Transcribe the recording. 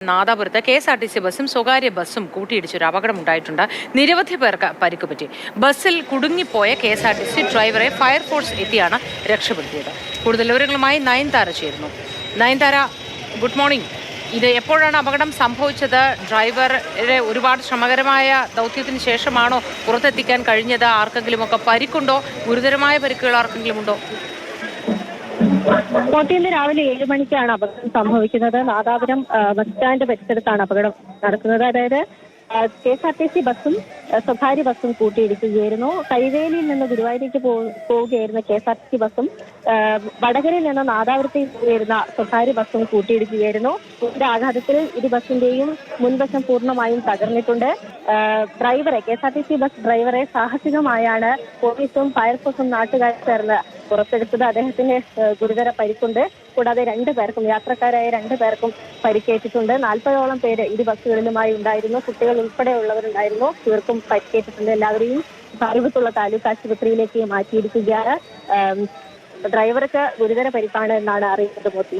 നാദാപുരത്ത് KSRTC ബസ്സും സ്വകാര്യ ബസ്സും കൂട്ടിയിടിച്ചൊരു അപകടമുണ്ടായിട്ടുണ്ട്. നിരവധി പേർക്ക് പരിക്ക് പറ്റി. ബസ്സിൽ കുടുങ്ങിപ്പോയ KSRTC ഡ്രൈവറെ ഫയർഫോഴ്സ് എത്തിയാണ് രക്ഷപ്പെടുത്തിയത്. കൂടുതൽ വിവരങ്ങളുമായി നയൻതാര ചേരുന്നു. Nayanthara, good morning. ഇത് എപ്പോഴാണ് അപകടം സംഭവിച്ചത്? ഡ്രൈവറെ ഒരുപാട് ശ്രമകരമായ ദൗത്യത്തിന് ശേഷമാണോ പുറത്തെത്തിക്കാൻ കഴിഞ്ഞത്? ആർക്കെങ്കിലുമൊക്കെ പരിക്കുണ്ടോ? ഗുരുതരമായ പരിക്കുകൾ ആർക്കെങ്കിലും ഉണ്ടോ? കോട്ടയത്ത് രാവിലെ 7 മണിക്കാണ് അപകടം സംഭവിക്കുന്നത്. നാദാപുരം ബസ് സ്റ്റാൻഡ് പരിസരത്താണ് അപകടം നടക്കുന്നത്. അതായത് KSRTC ബസ്സും സ്വകാര്യ ബസ്സും കൂട്ടിയിടിക്കുകയായിരുന്നു. കൈവേലിയിൽ നിന്ന് ഗുരുവായൂരേക്ക് പോവുകയായിരുന്ന KSRTC ബസ്സും വടകരയിൽ നിന്ന് നാദാപുരത്തേക്ക് പോയിരുന്ന സ്വകാര്യ ബസ്സും കൂട്ടിയിടിക്കുകയായിരുന്നു. ഇതിന്റെ ആഘാതത്തിൽ ഇരു ബസ്സിന്റെയും മുൻവശം പൂർണ്ണമായും തകർന്നിട്ടുണ്ട്. KSRTC ബസ് ഡ്രൈവറെ സാഹസികമായാണ് പോലീസും ഫയർഫോഴ്സും നാട്ടുകാരും ചേർന്ന് പുറത്തെടുത്തത്. അദ്ദേഹത്തിന് ഗുരുതര പരിക്കുണ്ട്. കൂടാതെ യാത്രക്കാരായ 2 പേർക്കും പരിക്കേറ്റിട്ടുണ്ട്. 40ഓളം പേര് ഇരു ബസ്സുകളിലുമായി ഉണ്ടായിരുന്നു. കുട്ടികൾ ഉൾപ്പെടെയുള്ളവരുണ്ടായിരുന്നു. ഇവർക്കും പരിക്കേറ്റിട്ടുണ്ട്. എല്ലാവരെയും അരുവത്തുള്ള താലൂക്ക് ആശുപത്രിയിലേക്ക് മാറ്റിയിരിക്കുകയാണ്. ഡ്രൈവർക്ക് ഗുരുതര പരിക്കാണ് എന്നാണ് അറിയുന്നത്. മോത്തി.